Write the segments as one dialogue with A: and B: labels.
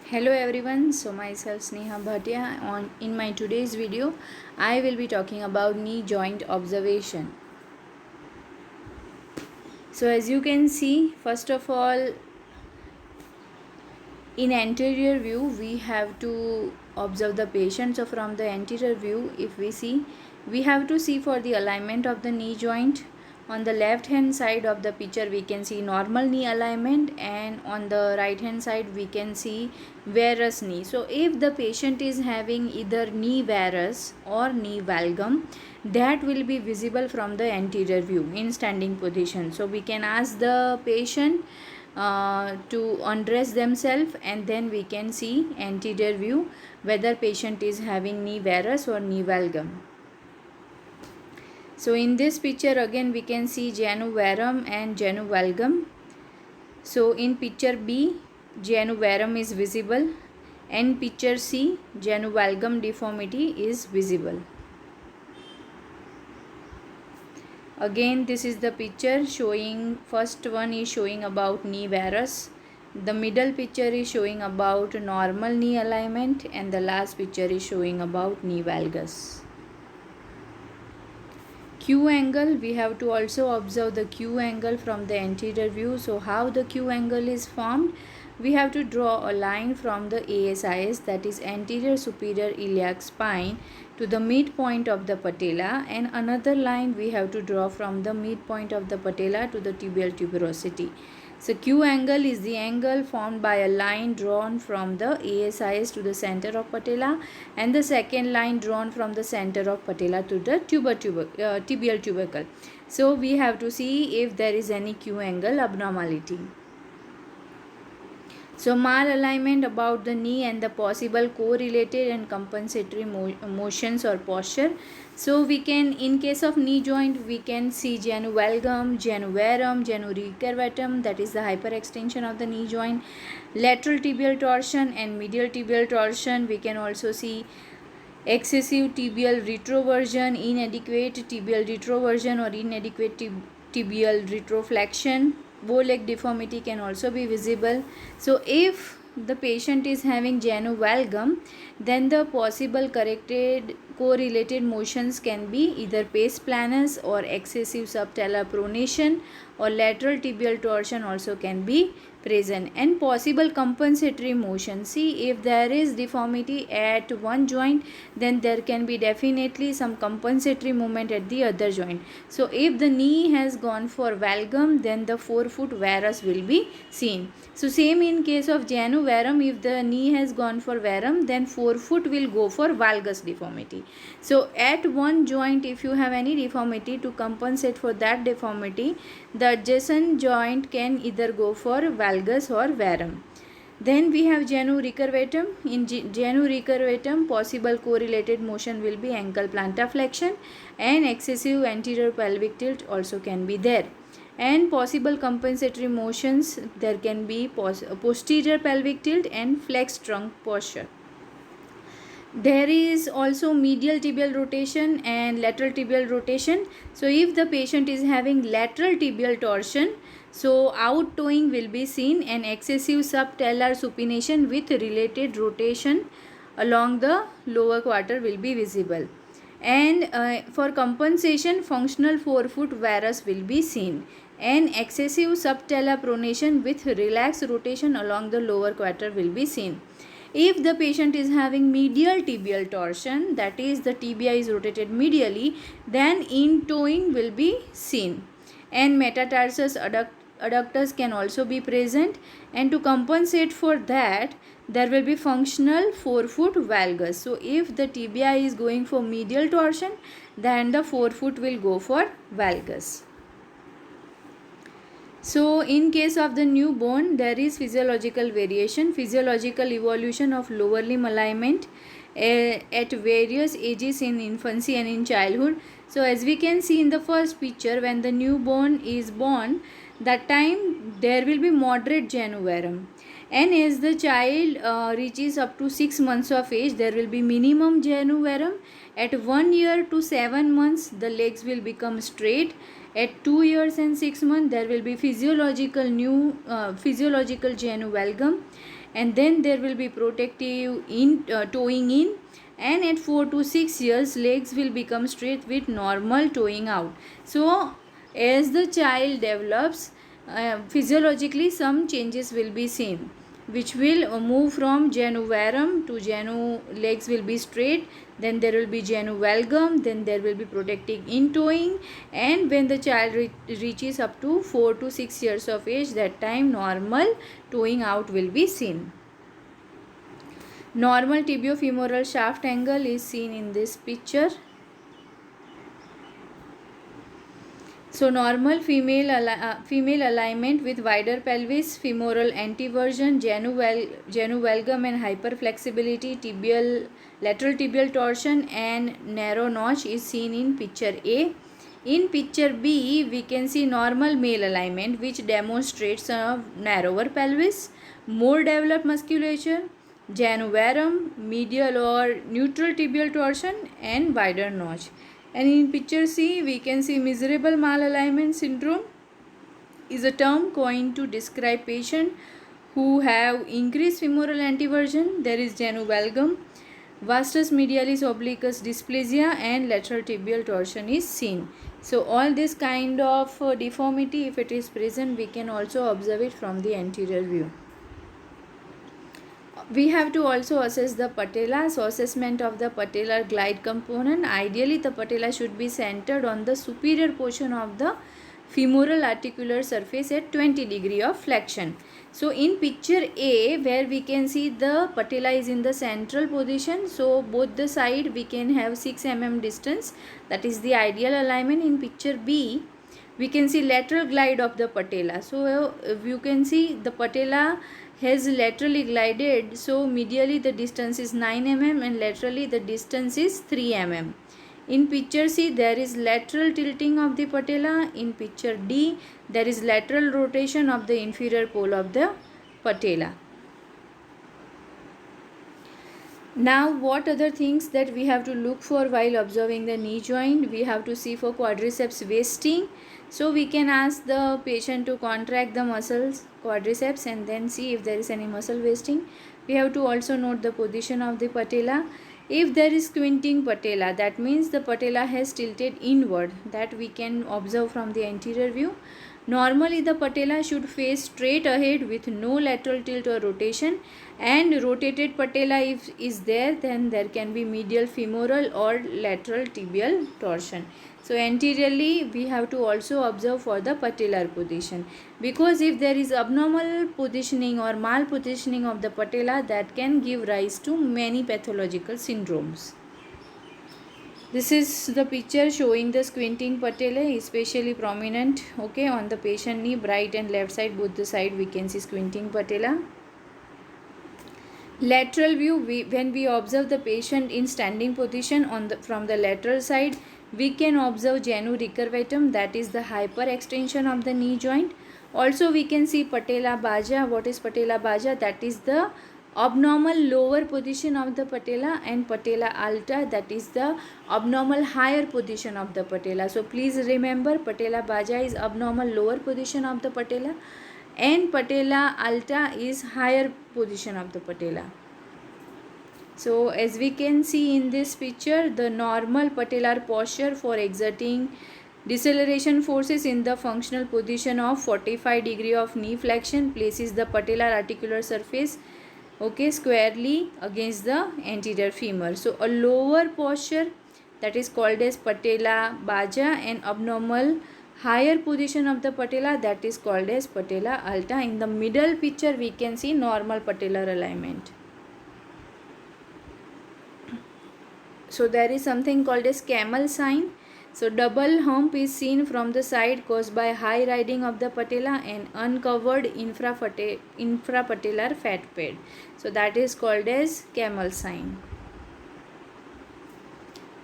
A: Hello everyone, so myself Sneha Bhatia. In my today's video I will be talking about knee joint observation. So as you can see, first of all, in anterior view we have to observe the patient. So from the anterior view, if we see, we have to see for the alignment of the knee joint. On the left hand side of the picture we can see normal knee alignment, and on the right hand side we can see varus knee. So if the patient is having either knee varus or knee valgum, that will be visible from the anterior view in standing position. So we can ask the patient to undress themselves, and then we can see anterior view whether patient is having knee varus or knee valgum. So in this picture again we can see genu varum and genu valgum. So in picture B, genu varum is visible, and picture C, genu valgum deformity is visible. Again this is the picture showing, first one is showing about knee varus, the middle picture is showing about normal knee alignment, and the last picture is showing about knee valgus. Q angle, we have to also observe the Q angle from the anterior view. So how the Q angle is formed? We have to draw a line from the ASIS, that is anterior superior iliac spine, to the midpoint of the patella, and another line we have to draw from the midpoint of the patella to the tibial tuberosity. So Q angle is the angle formed by a line drawn from the ASIS to the center of patella, and the second line drawn from the center of patella to the tibial tubercle. So we have to see if there is any Q angle abnormality. So malalignment about the knee and the possible correlated and compensatory motions or posture. So we can, in case of knee joint, we can see genu valgum, genu varum, genu recurvatum, that is the hyperextension of the knee joint, lateral tibial torsion and medial tibial torsion. We can also see excessive tibial retroversion, inadequate tibial retroversion or inadequate tibial retroflexion. Bow leg deformity can also be visible. So if the patient is having genu valgum, then the possible correlated motions can be either pes planus or excessive subtalar pronation, or lateral tibial torsion also can be present, and possible compensatory motion. See, if there is deformity at one joint, then there can be definitely some compensatory movement at the other joint. So if the knee has gone for valgum, then the forefoot varus will be seen. So same in case of genu varum, if the knee has gone for varum, then forefoot will go for valgus deformity. So at one joint, if you have any deformity, to compensate for that deformity, the adjacent joint can either go for valgus or varum. Then we have genu recurvatum. In genu recurvatum, possible correlated motion will be ankle plantar flexion, and excessive anterior pelvic tilt also can be there. And possible compensatory motions, there can be posterior pelvic tilt and flexed trunk posture. There is also medial tibial rotation and lateral tibial rotation. So if the patient is having lateral tibial torsion, so out toeing will be seen, and excessive subtalar supination with related rotation along the lower quarter will be visible. And for compensation, functional forefoot varus will be seen, and excessive subtalar pronation with relaxed rotation along the lower quarter will be seen. If the patient is having medial tibial torsion, that is the tibia is rotated medially, then in toeing will be seen, and metatarsus adductors can also be present, and to compensate for that, there will be functional forefoot valgus. So if the tibia is going for medial torsion, then the forefoot will go for valgus. So in case of the newborn, there is physiological variation, physiological evolution of lower limb alignment at various ages in infancy and in childhood. So as we can see in the first picture, when the newborn is born, that time there will be moderate genu varum, and as the child reaches up to 6 months of age, there will be minimum genu varum. At 1 year to 7 months, the legs will become straight. At 2 years and 6 months, there will be physiological genu valgum. and then there will be protective toeing in, and at 4 to 6 years legs will become straight with normal toeing out. So as the child develops, physiologically some changes will be seen, which will move from genu varum to genu, legs will be straight, then there will be genu valgum, then there will be protecting in toeing, and when the child reaches up to 4 to 6 years of age, that time normal toeing out will be seen. Normal tibiofemoral shaft angle is seen in this picture. So normal female alignment with wider pelvis, femoral anteversion, genu valgum and hyperflexibility, lateral tibial torsion and narrow notch is seen in picture A. In picture B, we can see normal male alignment which demonstrates a narrower pelvis, more developed musculature, genu varum, medial or neutral tibial torsion and wider notch. And in picture C, we can see miserable malalignment syndrome is a term coined to describe patients who have increased femoral anteversion. There is genu valgum, vastus medialis obliquus dysplasia and lateral tibial torsion is seen. So all this kind of deformity, if it is present, we can also observe it from the anterior view. We have to also assess the patella. So assessment of the patellar glide component. Ideally the patella should be centered on the superior portion of the femoral articular surface at 20 degree of flexion. So in picture A, where we can see the patella is in the central position, so both the side we can have 6 mm distance, that is the ideal alignment. In picture B, we can see lateral glide of the patella. So you can see the patella has laterally glided, so medially the distance is 9 mm and laterally the distance is 3 mm. In picture C, there is lateral tilting of the patella. In picture D, there is lateral rotation of the inferior pole of the patella. Now what other things that we have to look for while observing the knee joint? We have to see for quadriceps wasting. So we can ask the patient to contract the muscles quadriceps and then see if there is any muscle wasting. We have to also note the position of the patella. If there is squinting patella, that means the patella has tilted inward, that we can observe from the anterior view. Normally the patella should face straight ahead with no lateral tilt or rotation, and rotated patella if is there, then there can be medial femoral or lateral tibial torsion. So anteriorly we have to also observe for the patellar position, because if there is abnormal positioning or malpositioning of the patella, that can give rise to many pathological syndromes. This is the picture showing the squinting patella, especially prominent, okay, on the patient knee, right and left side, both the side we can see squinting patella. Lateral view, when we observe the patient in standing position from the lateral side, we can observe genu recurvatum, that is the hyperextension of the knee joint. Also we can see patella baja. What is patella baja? That is the abnormal lower position of the patella, and patella alta, that is the abnormal higher position of the patella. So please remember, patella baja is abnormal lower position of the patella and patella alta is higher position of the patella. So as we can see in this picture, the normal patellar posture for exerting deceleration forces in the functional position of 45 degree of knee flexion places the patellar articular surface, okay, squarely against the anterior femur. So a lower posture, that is called as patella baja, and abnormal higher position of the patella, that is called as patella alta. In the middle picture we can see normal patellar alignment. So there is something called as camel sign. So double hump is seen from the side caused by high riding of the patella and uncovered infrapatellar fat pad. So that is called as camel sign.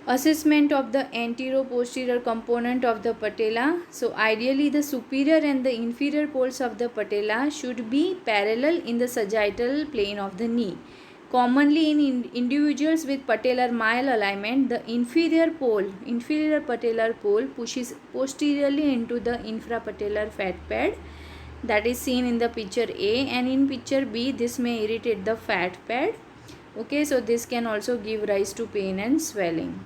A: Assessment of the antero-posterior component of the patella. So ideally the superior and the inferior poles of the patella should be parallel in the sagittal plane of the knee. Commonly in individuals with patellar malalignment, the inferior patellar pole pushes posteriorly into the infrapatellar fat pad, that is seen in the picture A, and in picture B this may irritate the fat pad. Okay, so this can also give rise to pain and swelling.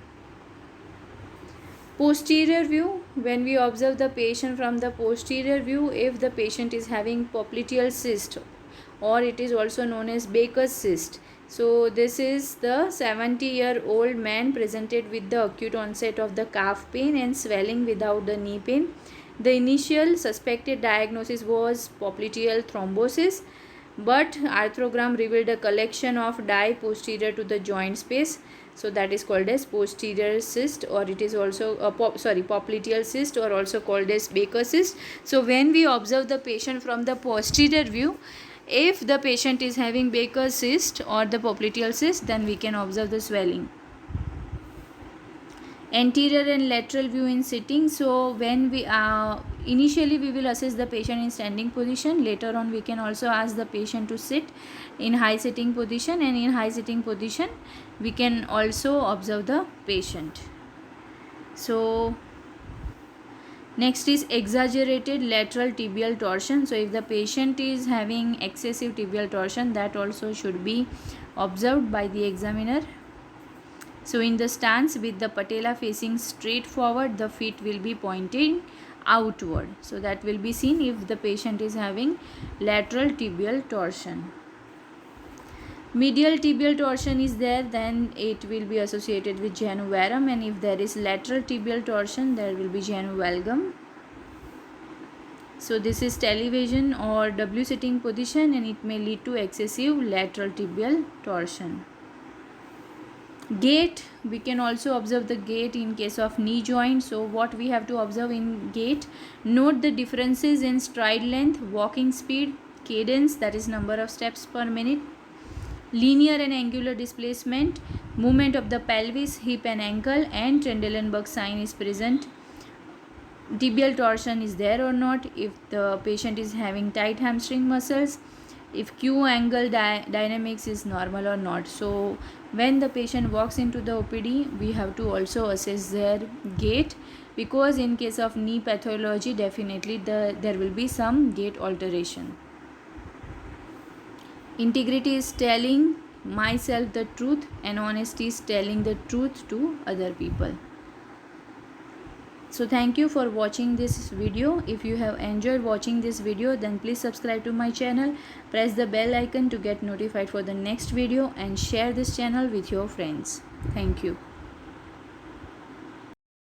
A: Posterior view, when we observe the patient from the posterior view, if the patient is having popliteal cyst, or it is also known as Baker's cyst. So this is the 70-year-old man presented with the acute onset of the calf pain and swelling without the knee pain. The initial suspected diagnosis was popliteal thrombosis, but arthrogram revealed a collection of dye posterior to the joint space. So that is called as posterior cyst, or it is also popliteal cyst, or also called as Baker's cyst. So when we observe the patient from the posterior view, if the patient is having Baker's cyst or the popliteal cyst, then we can observe the swelling. Anterior and lateral view in sitting. So when we initially we will assess the patient in standing position. Later on we can also ask the patient to sit in high sitting position, and in high sitting position we can also observe the patient. So next is exaggerated lateral tibial torsion. So if the patient is having excessive tibial torsion, that also should be observed by the examiner. So in the stance with the patella facing straight forward, the feet will be pointing outward. So that will be seen if the patient is having lateral tibial torsion. Medial tibial torsion is there, then it will be associated with genu varum, and if there is lateral tibial torsion, there will be genu valgum. So this is television or W sitting position, and it may lead to excessive lateral tibial torsion. Gait, we can also observe the gait in case of knee joint. So what we have to observe in gait: note the differences in stride length, walking speed, cadence, that is number of steps per minute, linear and angular displacement, movement of the pelvis, hip and ankle, and Trendelenburg sign is present. Tibial torsion is there or not, if the patient is having tight hamstring muscles, if Q angle dynamics is normal or not. So when the patient walks into the OPD, we have to also assess their gait, because in case of knee pathology, definitely there will be some gait alteration. Integrity is telling myself the truth, and honesty is telling the truth to other people. So thank you for watching this video. If you have enjoyed watching this video, then please subscribe to my channel, press the bell icon to get notified for the next video, and share this channel with your friends. Thank you.